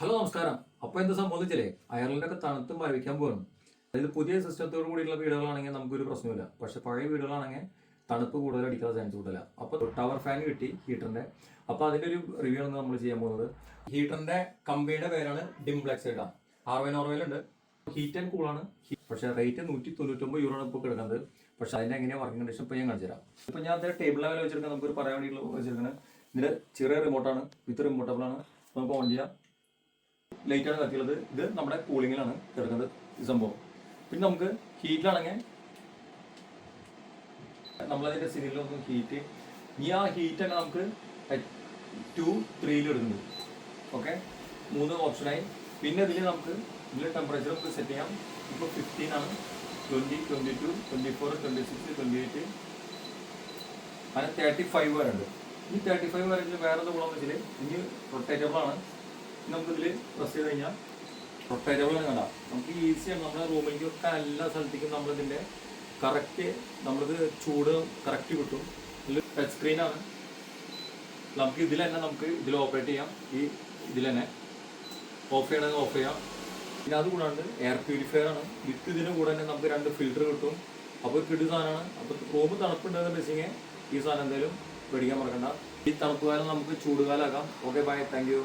Hello നമസ്കാരം. അപ്പോൾ എന്താ സംഭവിച്ചില്ലേ, അയർലൻഡൊക്കെ തണുത്തും മരവിക്കാൻ പോകണം. അതായത് പുതിയ സിസ്റ്റത്തോട് കൂടിയുള്ള വീടുകളാണെങ്കിൽ നമുക്കൊരു പ്രശ്നമില്ല. പക്ഷെ പഴയ വീടുകളാണെങ്കിൽ തണുപ്പ് കൂടുതൽ അടിക്കാനുള്ള ചാൻസ് കൂടുതല. അപ്പോൾ ടവർ ഫാൻ കിട്ടി ഹീറ്ററിന്റെ. അപ്പോൾ അതിന്റെ ഒരു റിവ്യൂ ആണ് നമ്മൾ ചെയ്യാൻ പോകുന്നത്. ഹീറ്ററിന്റെ കമ്പനിയുടെ പേരാണ് ഡിംപ്ലെക്സ്. ഇടാം നോർവേലുണ്ട്. Heat and കൂളാണ്. പക്ഷേ റേറ്റ് €199 ആണ് ഇപ്പോൾ കിടക്കുന്നത്. പക്ഷെ അതിന്റെ എങ്ങനെയാണ് വർക്കിംഗ് കണ്ടീഷൻ ഇപ്പോൾ ഞാൻ കാണിച്ചു തരാം. ഇപ്പോൾ ഞാൻ അതിന്റെ ടേബിൾ ലെവൽ വെച്ചിരിക്കുന്നത് നമുക്കൊരു പറയാൻ വേണ്ടിയിട്ടുള്ള വെച്ചിരിക്കുന്നത്. ഇതിന്റെ ചെറിയ റിമോട്ടാണ്, വിത്ത് റിമോട്ടബിൾ ആണ്. നമുക്ക് ഓൺ ചെയ്യാം. ലൈറ്റാണ് കത്തിയുള്ളത്. ഇത് നമ്മുടെ കൂളിങ്ങിലാണ് കിടക്കുന്നത് ഈ സംഭവം. പിന്നെ നമുക്ക് ഹീറ്റിലാണെങ്കിൽ നമ്മളതിൻ്റെ സിലിണ്ടറിലൊന്നും ഹീറ്റ് ഇനി ആ ഹീറ്റ് തന്നെ നമുക്ക് 2, 3 ഇടുന്നുണ്ട്. ഓക്കെ, 3 ഓപ്ഷനായി. പിന്നെ ഇതിൽ ടെമ്പറേച്ചർ നമുക്ക് സെറ്റ് ചെയ്യാം. ഇപ്പോൾ 15 ആണ്, 20, 22, 24, 26, 28 അങ്ങനെ 35 വരെ ഉണ്ട്. ഈ 35 വരെ വേറെ എന്താ ഗുണമെന്ന് വെച്ചാൽ ഇനി റൊട്ടേറ്റബിൾ ആണ്. നമുക്കിതിൽ പ്രസ് ചെയ്ത് കഴിഞ്ഞാൽ റൊട്ടേറ്റബിൾ ആണ്. കണ്ടാൽ നമുക്ക് ഈസിയാണ്. നമ്മുടെ റൂമിലേക്ക് വെക്കാൻ എല്ലാ സ്ഥലത്തേക്കും നമ്മളിതിൻ്റെ നമ്മളിത് ചൂട് കറക്റ്റ് കിട്ടും. ഇതിൽ ടച്ച് സ്ക്രീനാണ്. നമുക്ക് ഇതിൽ ഓപ്പറേറ്റ് ചെയ്യാം. ഇതിൽ തന്നെ ഓഫ് ചെയ്യണമെങ്കിൽ ഓഫ് ചെയ്യാം. പിന്നെ അതുകൂടാണ്ട് എയർ പ്യൂരിഫയർ ആണ്. വിത്ത് ഇതിന് കൂടെ തന്നെ നമുക്ക് 2 ഫിൽറ്റർ കിട്ടും. അപ്പോൾ കിടു സാധനമാണ്. അപ്പോൾ റൂം തണുപ്പുണ്ടെന്ന് വെച്ചെങ്കിൽ ഈ സാധനം എന്തായാലും പേടിക്കാൻ മറക്കണ്ട. ഈ തണുപ്പ് കാലം നമുക്ക് ചൂടുകാലാക്കാം. Okay, bye, thank U.